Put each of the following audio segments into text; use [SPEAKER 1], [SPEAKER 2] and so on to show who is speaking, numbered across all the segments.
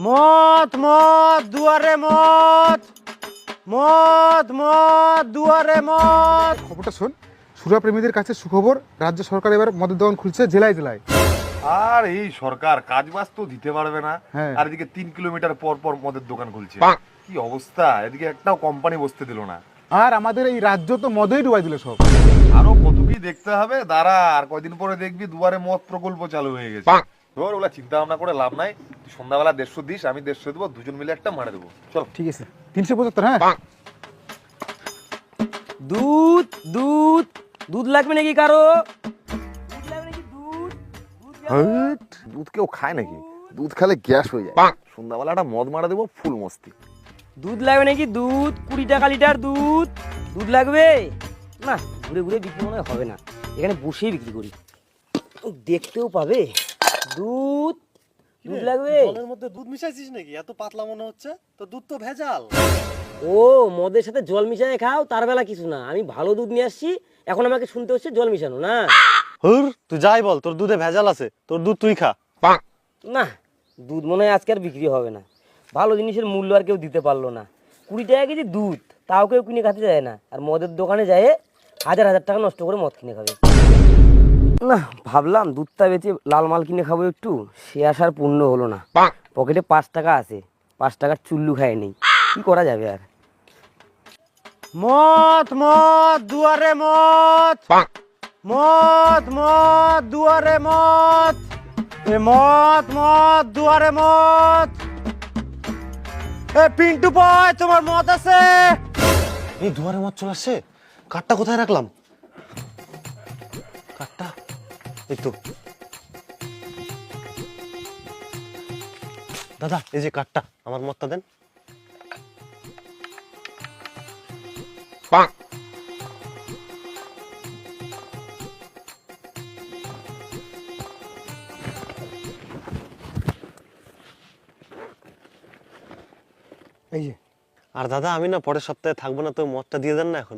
[SPEAKER 1] মদ মদ দুয়ারে মদ, মদ মদ দুয়ারে মদ।
[SPEAKER 2] খবরটা শোন, সুরাপ্রেমীদের কাছে সুখবর, রাজ্য সরকার এবার মদের দোকান খুলছে জেলায় জেলায়।
[SPEAKER 3] আর এই সরকার কাজ বাজ তো দিতে পারবে না।
[SPEAKER 2] হ্যাঁ।
[SPEAKER 3] আর এদিকে 3 কিলোমিটার পর পর মদের দোকান খুলছে। কি অবস্থা, এদিকে একটাও কোম্পানি বসতে দিল না।
[SPEAKER 2] আর আমাদের এই রাজ্য তো মদেই ডুবাই দিল সব।
[SPEAKER 3] আরো কত কি দেখতে হবে, দাঁড়া আর কয়দিন পরে দেখবি দুয়ারে মদ প্রকল্প চালু হয়ে গেছে। ধর ওগুলা চিন্তা ভাবনা করে লাভ নাই। তুই সন্ধ্যাবেলা 150 দিস, আমি 150 দেবো, দুজন মিলে একটা মারে দেবো। চল।
[SPEAKER 2] ঠিক আছে, 375। হ্যাঁ,
[SPEAKER 1] দুধ দুধ দুধ লাগবে নাকি কারো? দুধ লাগবে নাকি দুধ?
[SPEAKER 3] দুধ কেউ খায় নাকি? দুধ খেলে গ্যাস হয়ে যায়। সন্ধ্যাবেলা একটা মদ মারা দেবো, ফুল মস্তি।
[SPEAKER 1] দুধ লাগবে নাকি দুধ? 20 টাকা লিটার দুধ। দুধ লাগবে না, ঘুরে ঘুরে বিক্রি মনে হয় হবে না, এখানে বসেই বিক্রি করি, দেখতেও পাবে। দুধ দুধ লাগবে।
[SPEAKER 4] জলের মধ্যে দুধ মিশাইছিস নাকি? এত পাতলা মনে হচ্ছে তো, দুধ তো ভেজাল।
[SPEAKER 1] ও মদের সাথে জল মিশিয়ে খাও, তার বেলা কিছু না, আমি ভালো দুধ নিয়ে আসছি, এখন আমাকে শুনতে হচ্ছে জল মিশানো না।
[SPEAKER 4] হুর, তুই যাই বল, তোর দুধে ভেজাল আছে, তোর দুধ তুই খা।
[SPEAKER 1] না, দুধ মনে হয় আজকে আর বিক্রি হবে না, ভালো জিনিসের মূল্য আর কেউ দিতে পারলো না। 20 টাকা কেজি দুধ, তাও কেউ কিনে খাতে যায় না, আর মদের দোকানে যায় হাজার হাজার টাকা নষ্ট করে মদ কিনে খাবে। না, ভাবলাম দুধটা বেচে লাল মাল কিনে খাবো একটু, সে আসার পূর্ণ হলো না। পকেটে 5 টাকা আছে, 5 টাকার চুল্লু খায় নেই, কি করা যাবে আর। মদ মদ দুয়ারে মদ, মদ মদ দুয়ারে মদ, এ মদ মদ দুয়ারে মদ। এ পিন্টু ভাই, তোমার মদ আছে?
[SPEAKER 4] এই দুয়ারে মদ চলে আসছে। কাঠটা কোথায় রাখলাম? কাঠটা এই তো। দাদা, এই যে কাঠটা, আমার মদটা দেন।
[SPEAKER 2] এই যে।
[SPEAKER 4] আর দাদা, আমি না পরের সপ্তাহে থাকবো না, তো মদটা দিয়ে দেন না এখন।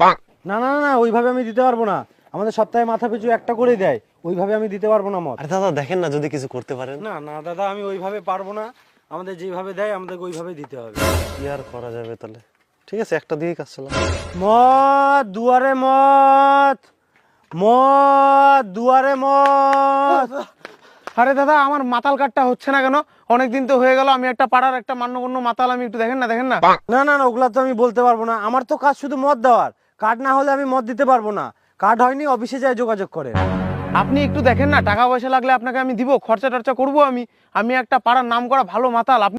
[SPEAKER 1] না না না, ওইভাবে আমি দিতে পারবো না, আমাদের সপ্তাহে মাথা পিছু একটা করে দেয়, ওইভাবে আমি দিতে পারবো না মদ।
[SPEAKER 4] আরে দাদা, দেখেন না যদি কিছু করতে পারেন।
[SPEAKER 1] না না দাদা, আমি ওইভাবে পারবো না, আমাদের যেভাবে দেয় আমাদেরকে ওইভাবে দিতে হবে।
[SPEAKER 4] কি আর করা যাবে তাহলে? ঠিক আছে, একটা দিয়েই কাজ চালাম।
[SPEAKER 1] মদ দুয়ারে মদ, মদ দুয়ারে মদ।
[SPEAKER 2] আরে দাদা, আমার মাতাল কাঠটা হচ্ছে না কেন? অনেকদিন তো হয়ে গেল, আমি একটা পাড়ার একটা মান্যগণ্য মাতাল, আমি একটু দেখেন না দেখেন না।
[SPEAKER 1] না না না, ওগুলা তো আমি বলতে পারবো না, আমার তো কাজ শুধু মদ দেওয়ার, কার্ড না হলে আমি মদ দিতে পারবো না। কার্ড হয়নি, অফিসে যায় যোগাযোগ করে।
[SPEAKER 2] আপনি একটু দেখেন না, টাকা পয়সা লাগলে আপনাকে আমি দিব, খরচা টরচা করবো আমি। আমি একটা পাড়ার নাম করা ভালো মাতাল, আপনি